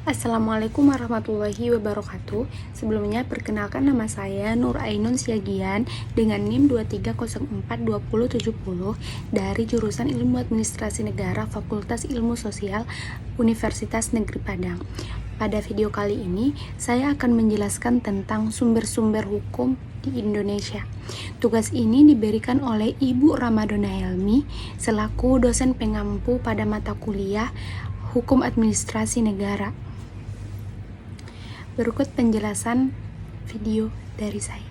Assalamualaikum warahmatullahi wabarakatuh. Sebelumnya perkenalkan nama saya Nur Ainun Siagian dengan NIM 23042070 dari jurusan Ilmu Administrasi Negara Fakultas Ilmu Sosial Universitas Negeri Padang. Pada video kali ini, saya akan menjelaskan tentang sumber-sumber hukum di Indonesia. Tugas ini diberikan oleh Ibu Ramadhana Helmi selaku dosen pengampu pada mata kuliah Hukum Administrasi Negara. Berikut penjelasan video dari saya.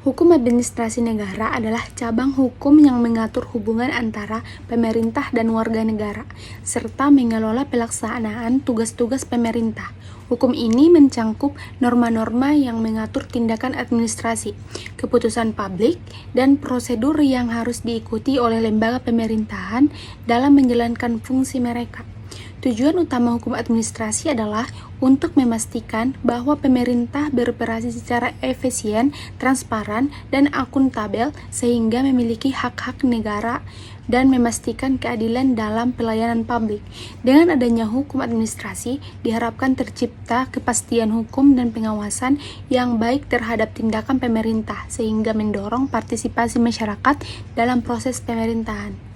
Hukum administrasi negara adalah cabang hukum yang mengatur hubungan antara pemerintah dan warga negara, serta mengelola pelaksanaan tugas-tugas pemerintah. Hukum ini mencangkup norma-norma yang mengatur tindakan administrasi, keputusan publik, dan prosedur yang harus diikuti oleh lembaga pemerintahan dalam menjalankan fungsi mereka. Tujuan utama hukum administrasi adalah untuk memastikan bahwa pemerintah beroperasi secara efisien, transparan, dan akuntabel sehingga memiliki hak-hak negara dan memastikan keadilan dalam pelayanan publik. Dengan adanya hukum administrasi, diharapkan tercipta kepastian hukum dan pengawasan yang baik terhadap tindakan pemerintah sehingga mendorong partisipasi masyarakat dalam proses pemerintahan.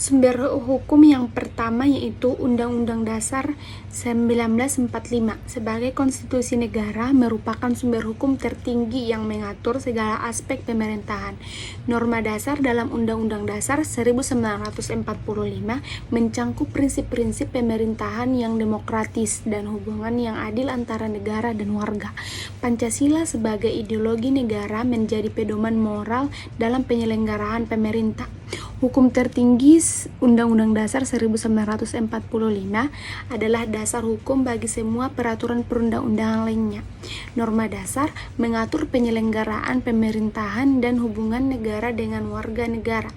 Sumber hukum yang pertama yaitu Undang-Undang Dasar 1945 sebagai konstitusi negara merupakan sumber hukum tertinggi yang mengatur segala aspek pemerintahan. Norma dasar dalam Undang-Undang Dasar 1945 mencangkup prinsip-prinsip pemerintahan yang demokratis dan hubungan yang adil antara negara dan warga. Pancasila sebagai ideologi negara menjadi pedoman moral dalam penyelenggaraan pemerintah. Hukum tertinggi Undang-Undang Dasar 1945 adalah dasar hukum bagi semua peraturan perundang-undangan lainnya. Norma dasar mengatur penyelenggaraan pemerintahan dan hubungan negara dengan warga negara.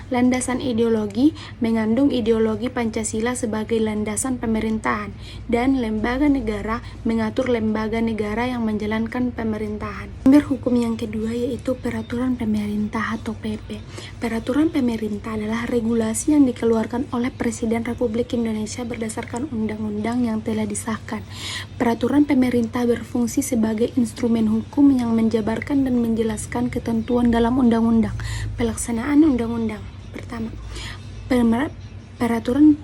Landasan ideologi mengandung ideologi Pancasila sebagai landasan pemerintahan, dan lembaga negara mengatur lembaga negara yang menjalankan pemerintahan. Sumber hukum yang kedua yaitu Peraturan Pemerintah atau PP. Peraturan pemerintah adalah regulasi yang dikeluarkan oleh Presiden Republik Indonesia berdasarkan undang-undang yang telah disahkan. Peraturan pemerintah berfungsi sebagai instrumen hukum yang menjabarkan dan menjelaskan ketentuan dalam undang-undang. Pelaksanaan undang-undang. Pertama, peraturan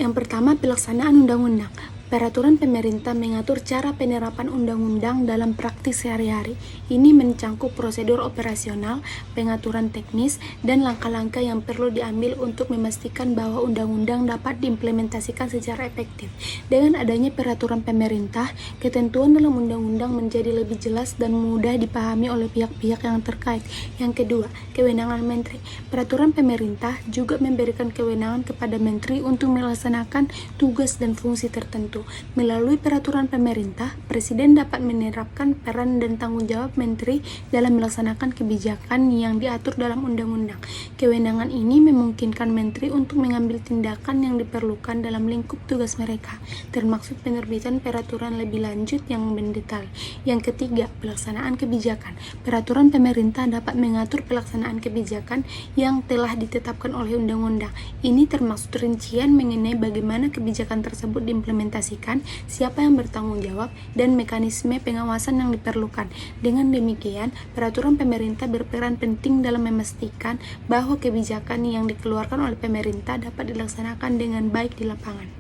yang pertama, pelaksanaan undang-undang. Peraturan pemerintah mengatur cara penerapan undang-undang dalam praktis sehari-hari. Ini mencangkup prosedur operasional, pengaturan teknis, dan langkah-langkah yang perlu diambil untuk memastikan bahwa undang-undang dapat diimplementasikan secara efektif. Dengan adanya peraturan pemerintah, ketentuan dalam undang-undang menjadi lebih jelas dan mudah dipahami oleh pihak-pihak yang terkait. Yang kedua, kewenangan menteri. Peraturan pemerintah juga memberikan kewenangan kepada menteri untuk melaksanakan tugas dan fungsi tertentu. Melalui peraturan pemerintah, Presiden dapat menerapkan peran dan tanggung jawab menteri dalam melaksanakan kebijakan yang diatur dalam undang-undang. Kewenangan ini memungkinkan menteri untuk mengambil tindakan yang diperlukan dalam lingkup tugas mereka, termasuk penerbitan peraturan lebih lanjut yang mendetail. Yang ketiga, pelaksanaan kebijakan. Peraturan pemerintah dapat mengatur pelaksanaan kebijakan yang telah ditetapkan oleh undang-undang. Ini termasuk rincian mengenai bagaimana kebijakan tersebut diimplementasikan, siapa yang bertanggung jawab, dan mekanisme pengawasan yang diperlukan. Dengan demikian, peraturan pemerintah berperan penting dalam memastikan bahwa kebijakan yang dikeluarkan oleh pemerintah dapat dilaksanakan dengan baik di lapangan.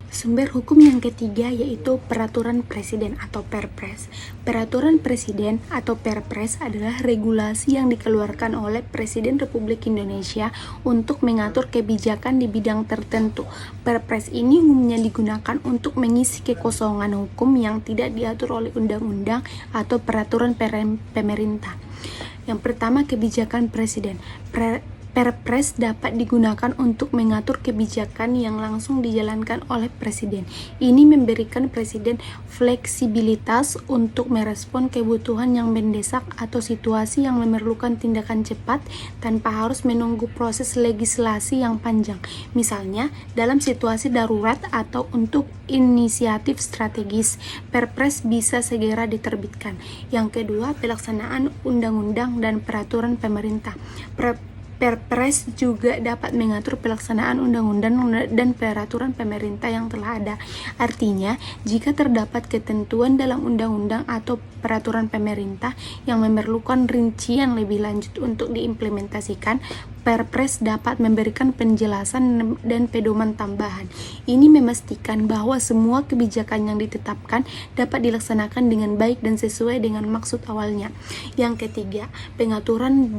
Sumber hukum yang ketiga yaitu Peraturan Presiden atau Perpres. Peraturan Presiden atau Perpres adalah regulasi yang dikeluarkan oleh Presiden Republik Indonesia untuk mengatur kebijakan di bidang tertentu. Perpres ini umumnya digunakan untuk mengisi kekosongan hukum yang tidak diatur oleh undang-undang atau peraturan pemerintah. Yang pertama, kebijakan Presiden. Perpres dapat digunakan untuk mengatur kebijakan yang langsung dijalankan oleh Presiden. Ini memberikan Presiden fleksibilitas untuk merespon kebutuhan yang mendesak atau situasi yang memerlukan tindakan cepat tanpa harus menunggu proses legislasi yang panjang. Misalnya, dalam situasi darurat atau untuk inisiatif strategis, Perpres bisa segera diterbitkan. Yang kedua, pelaksanaan undang-undang dan peraturan pemerintah. Perpres juga dapat mengatur pelaksanaan undang-undang dan peraturan pemerintah yang telah ada. Artinya, jika terdapat ketentuan dalam undang-undang atau peraturan pemerintah yang memerlukan rincian lebih lanjut untuk diimplementasikan, Perpres dapat memberikan penjelasan dan pedoman tambahan. Ini memastikan bahwa semua kebijakan yang ditetapkan dapat dilaksanakan dengan baik dan sesuai dengan maksud awalnya. Yang ketiga, pengaturan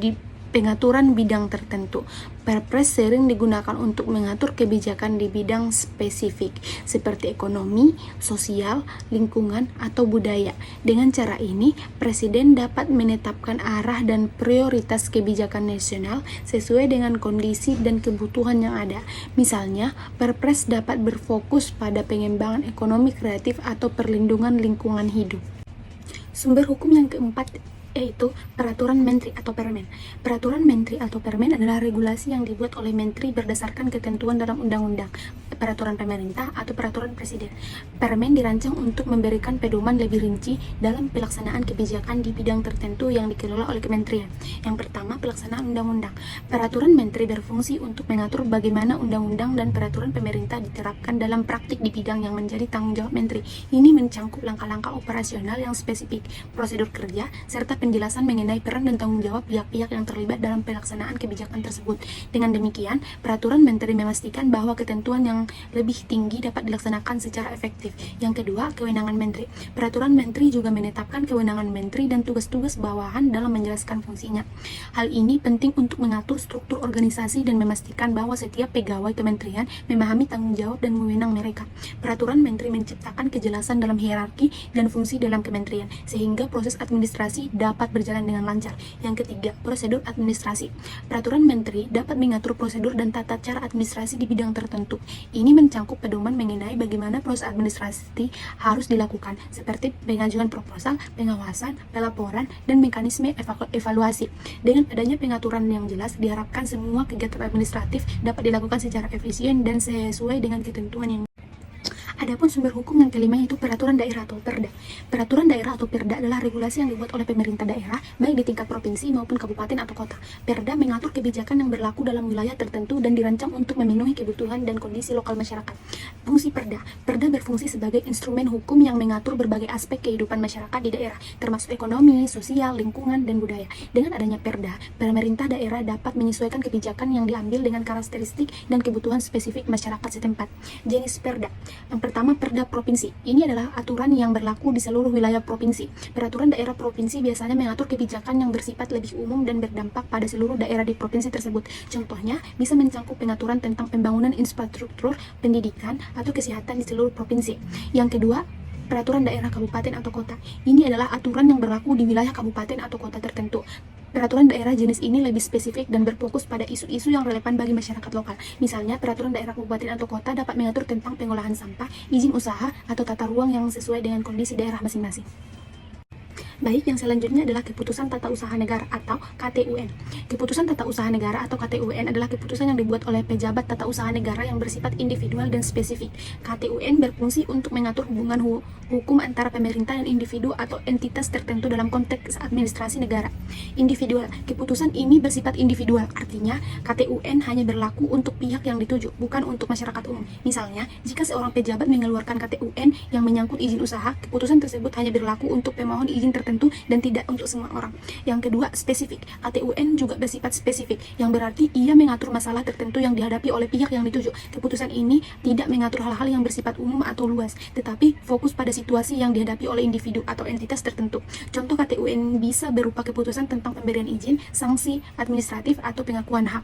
bidang tertentu. Perpres sering digunakan untuk mengatur kebijakan di bidang spesifik seperti ekonomi, sosial, lingkungan, atau budaya. Dengan cara ini, Presiden dapat menetapkan arah dan prioritas kebijakan nasional sesuai dengan kondisi dan kebutuhan yang ada. Misalnya, Perpres dapat berfokus pada pengembangan ekonomi kreatif atau perlindungan lingkungan hidup. Sumber hukum yang keempat yaitu Peraturan Menteri atau Permen. Peraturan Menteri atau Permen adalah regulasi yang dibuat oleh Menteri berdasarkan ketentuan dalam undang-undang, peraturan pemerintah, atau peraturan presiden. Permen dirancang untuk memberikan pedoman lebih rinci dalam pelaksanaan kebijakan di bidang tertentu yang dikelola oleh kementerian. Yang pertama, pelaksanaan undang-undang. Peraturan Menteri berfungsi untuk mengatur bagaimana undang-undang dan peraturan pemerintah diterapkan dalam praktik di bidang yang menjadi tanggung jawab Menteri. Ini mencangkup langkah-langkah operasional yang spesifik, prosedur kerja, serta penjelasan mengenai peran dan tanggung jawab pihak-pihak yang terlibat dalam pelaksanaan kebijakan tersebut. Dengan demikian, peraturan Menteri memastikan bahwa ketentuan yang lebih tinggi dapat dilaksanakan secara efektif. Yang kedua, kewenangan Menteri. Peraturan Menteri juga menetapkan kewenangan Menteri dan tugas-tugas bawahan dalam menjelaskan fungsinya. Hal ini penting untuk mengatur struktur organisasi dan memastikan bahwa setiap pegawai kementerian memahami tanggung jawab dan wewenang mereka. Peraturan Menteri menciptakan kejelasan dalam hierarki dan fungsi dalam kementerian, sehingga proses administrasi dapat berjalan dengan lancar. Yang ketiga, prosedur administrasi. Peraturan Menteri dapat mengatur prosedur dan tata cara administrasi di bidang tertentu. Ini mencangkup pedoman mengenai bagaimana proses administrasi harus dilakukan, seperti pengajuan proposal, pengawasan, pelaporan, dan mekanisme evaluasi. Dengan adanya pengaturan yang jelas, diharapkan semua kegiatan administratif dapat dilakukan secara efisien dan sesuai dengan ketentuan yang Adapun sumber hukum yang kelima yaitu Peraturan Daerah atau Perda. Peraturan Daerah atau Perda adalah regulasi yang dibuat oleh pemerintah daerah, baik di tingkat provinsi maupun kabupaten atau kota. Perda mengatur kebijakan yang berlaku dalam wilayah tertentu dan dirancang untuk memenuhi kebutuhan dan kondisi lokal masyarakat. Fungsi Perda. Perda berfungsi sebagai instrumen hukum yang mengatur berbagai aspek kehidupan masyarakat di daerah, termasuk ekonomi, sosial, lingkungan, dan budaya. Dengan adanya Perda, pemerintah daerah dapat menyesuaikan kebijakan yang diambil dengan karakteristik dan kebutuhan spesifik masyarakat setempat. Jenis Perda. Yang pertama, Perda Provinsi. Ini adalah aturan yang berlaku di seluruh wilayah provinsi. Peraturan daerah provinsi biasanya mengatur kebijakan yang bersifat lebih umum dan berdampak pada seluruh daerah di provinsi tersebut. Contohnya, bisa mencakup pengaturan tentang pembangunan infrastruktur, pendidikan, atau kesehatan di seluruh provinsi. Yang kedua, Peraturan Daerah Kabupaten atau Kota. Ini adalah aturan yang berlaku di wilayah kabupaten atau kota tertentu. Peraturan daerah jenis ini lebih spesifik dan berfokus pada isu-isu yang relevan bagi masyarakat lokal. Misalnya, peraturan daerah kabupaten atau kota dapat mengatur tentang pengolahan sampah, izin usaha, atau tata ruang yang sesuai dengan kondisi daerah masing-masing. Baik, yang selanjutnya adalah Keputusan Tata Usaha Negara atau KTUN. Keputusan Tata Usaha Negara atau KTUN adalah keputusan yang dibuat oleh pejabat tata usaha negara yang bersifat individual dan spesifik. KTUN berfungsi untuk mengatur hubungan hukum antara pemerintah dan individu atau entitas tertentu dalam konteks administrasi negara. Individual. Keputusan ini bersifat individual, artinya KTUN hanya berlaku untuk pihak yang dituju, bukan untuk masyarakat umum. Misalnya, jika seorang pejabat mengeluarkan KTUN yang menyangkut izin usaha, keputusan tersebut hanya berlaku untuk pemohon izin tertentu dan tidak untuk semua orang. Yang kedua, spesifik. KTUN juga bersifat spesifik, yang berarti ia mengatur masalah tertentu yang dihadapi oleh pihak yang dituju. Keputusan ini tidak mengatur hal-hal yang bersifat umum atau luas, tetapi fokus pada situasi yang dihadapi oleh individu atau entitas tertentu. Contoh KTUN bisa berupa keputusan tentang pemberian izin, sanksi administratif, atau pengakuan hak.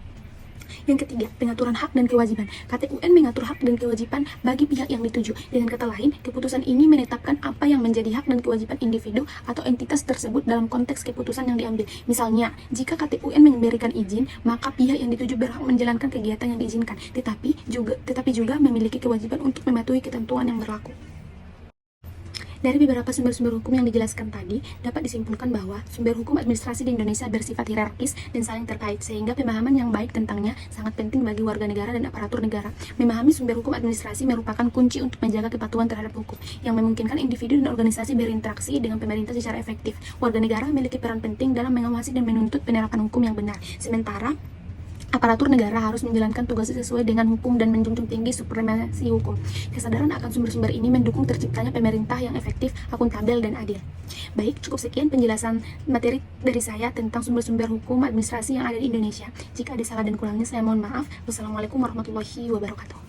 Yang ketiga, pengaturan hak dan kewajiban. KTUN mengatur hak dan kewajiban bagi pihak yang dituju. Dengan kata lain, keputusan ini menetapkan apa yang menjadi hak dan kewajiban individu atau entitas tersebut dalam konteks keputusan yang diambil. Misalnya, jika KTUN memberikan izin, maka pihak yang dituju berhak menjalankan kegiatan yang diizinkan, tetapi juga memiliki kewajiban untuk mematuhi ketentuan yang berlaku. Dari beberapa sumber-sumber hukum yang dijelaskan tadi, dapat disimpulkan bahwa sumber hukum administrasi di Indonesia bersifat hierarkis dan saling terkait, sehingga pemahaman yang baik tentangnya sangat penting bagi warga negara dan aparatur negara. Memahami sumber hukum administrasi merupakan kunci untuk menjaga kepatuhan terhadap hukum, yang memungkinkan individu dan organisasi berinteraksi dengan pemerintah secara efektif. Warga negara memiliki peran penting dalam mengawasi dan menuntut penerapan hukum yang benar. Sementara aparatur negara harus menjalankan tugasnya sesuai dengan hukum dan menjunjung tinggi supremasi hukum. Kesadaran akan sumber-sumber ini mendukung terciptanya pemerintah yang efektif, akuntabel, dan adil. Baik, cukup sekian penjelasan materi dari saya tentang sumber-sumber hukum administrasi yang ada di Indonesia. Jika ada salah dan kurangnya, saya mohon maaf. Wassalamualaikum warahmatullahi wabarakatuh.